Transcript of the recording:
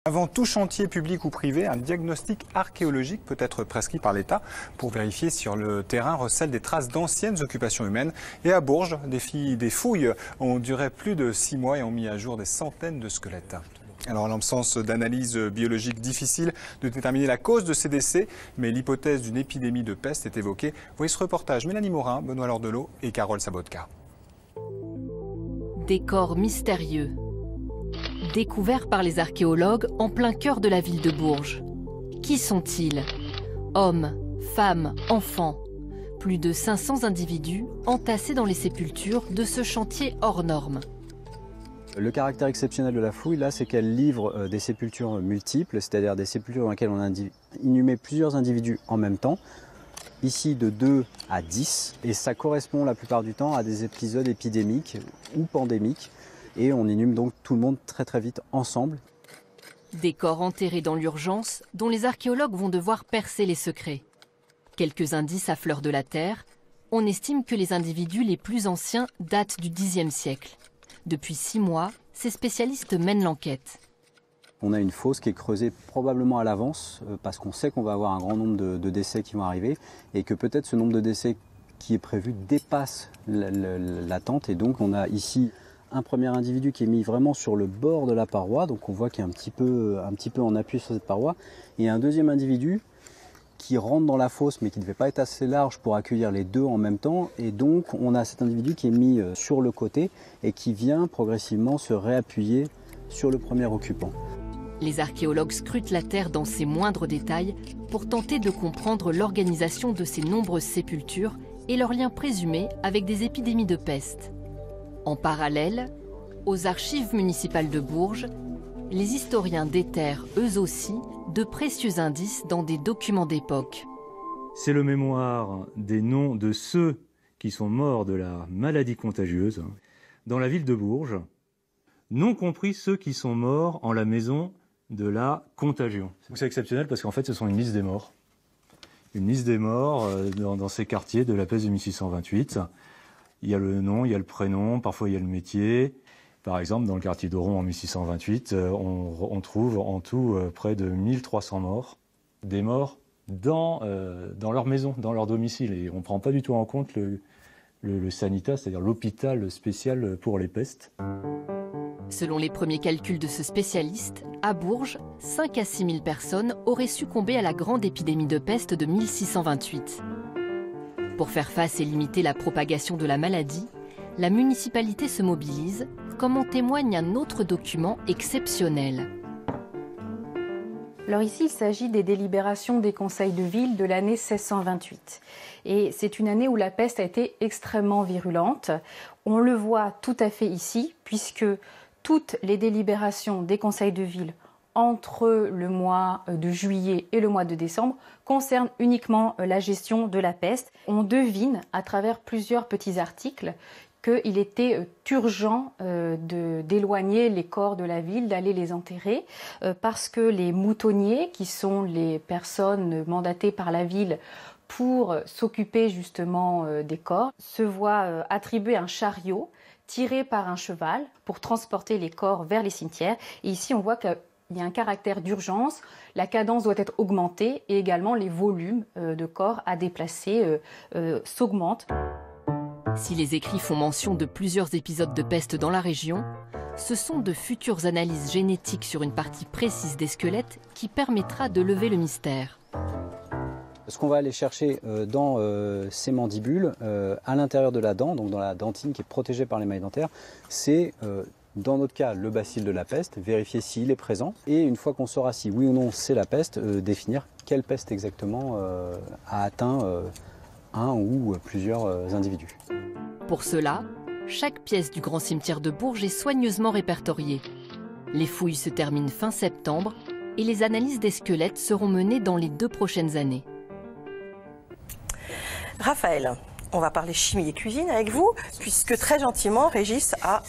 Avant tout chantier public ou privé, un diagnostic archéologique peut être prescrit par l'État pour vérifier si sur le terrain recèlent des traces d'anciennes occupations humaines. Et à Bourges, des fouilles ont duré plus de 6 mois et ont mis à jour des centaines de squelettes. Alors, l'absence d'analyse biologique difficile de déterminer la cause de ces décès, mais l'hypothèse d'une épidémie de peste est évoquée. Voyez ce reportage, Mélanie Morin, Benoît Lordelot et Carole Sabotka. Des corps mystérieux, découverts par les archéologues en plein cœur de la ville de Bourges. Qui sont-ils? Hommes, femmes, enfants. Plus de 500 individus entassés dans les sépultures de ce chantier hors norme. Le caractère exceptionnel de la fouille, là, c'est qu'elle livre des sépultures multiples, c'est-à-dire des sépultures dans lesquelles on a inhumé plusieurs individus en même temps, ici de 2 à 10, et ça correspond la plupart du temps à des épisodes épidémiques ou pandémiques, et on inhume donc tout le monde très vite ensemble. Des corps enterrés dans l'urgence dont les archéologues vont devoir percer les secrets. Quelques indices à fleur de la terre, on estime que les individus les plus anciens datent du Xe siècle. Depuis 6 mois, ces spécialistes mènent l'enquête. On a une fosse qui est creusée probablement à l'avance parce qu'on sait qu'on va avoir un grand nombre de décès qui vont arriver et que peut-être ce nombre de décès qui est prévu dépasse l'attente. Et donc on a ici un premier individu qui est mis vraiment sur le bord de la paroi, donc on voit qu'il est un petit peu en appui sur cette paroi, et un deuxième individu qui rentre dans la fosse mais qui ne devait pas être assez large pour accueillir les deux en même temps, et donc on a cet individu qui est mis sur le côté et qui vient progressivement se réappuyer sur le premier occupant. Les archéologues scrutent la terre dans ses moindres détails pour tenter de comprendre l'organisation de ces nombreuses sépultures et leurs liens présumés avec des épidémies de peste. En parallèle, aux archives municipales de Bourges, les historiens déterrent eux aussi de précieux indices dans des documents d'époque. C'est le mémoire des noms de ceux qui sont morts de la maladie contagieuse dans la ville de Bourges, non compris ceux qui sont morts en la maison de la contagion. C'est exceptionnel parce qu'en fait ce sont une liste des morts. Une liste des morts dans ces quartiers de la peste de 1628. Il y a le nom, il y a le prénom, parfois il y a le métier. Par exemple, dans le quartier d'Oron en 1628, on trouve en tout près de 1300 morts. Des morts dans leur maison, dans leur domicile. Et on ne prend pas du tout en compte le Sanitas, c'est-à-dire l'hôpital spécial pour les pestes. Selon les premiers calculs de ce spécialiste, à Bourges, 5 à 6 000 personnes auraient succombé à la grande épidémie de peste de 1628. Pour faire face et limiter la propagation de la maladie, la municipalité se mobilise, comme en témoigne un autre document exceptionnel. Alors ici, il s'agit des délibérations des conseils de ville de l'année 1628. Et c'est une année où la peste a été extrêmement virulente. On le voit tout à fait ici, puisque toutes les délibérations des conseils de ville entre le mois de juillet et le mois de décembre concernent uniquement la gestion de la peste. On devine à travers plusieurs petits articles qu'il était urgent d'éloigner les corps de la ville, d'aller les enterrer, parce que les moutonniers, qui sont les personnes mandatées par la ville pour s'occuper justement des corps, se voient attribuer un chariot tiré par un cheval pour transporter les corps vers les cimetières. Et ici, on voit qu'il y a un caractère d'urgence, la cadence doit être augmentée et également les volumes de corps à déplacer s'augmentent. Si les écrits font mention de plusieurs épisodes de peste dans la région, ce sont de futures analyses génétiques sur une partie précise des squelettes qui permettra de lever le mystère. Ce qu'on va aller chercher dans ces mandibules, à l'intérieur de la dent, donc dans la dentine qui est protégée par l'émail dentaire, c'est dans notre cas le bacille de la peste, vérifier s'il est présent, et une fois qu'on saura si oui ou non c'est la peste, définir quelle peste exactement a atteint un ou plusieurs individus. Pour cela, chaque pièce du grand cimetière de Bourges est soigneusement répertoriée. Les fouilles se terminent fin septembre et les analyses des squelettes seront menées dans les 2 prochaines années. Raphaël, on va parler chimie et cuisine avec vous, puisque très gentiment, Régis a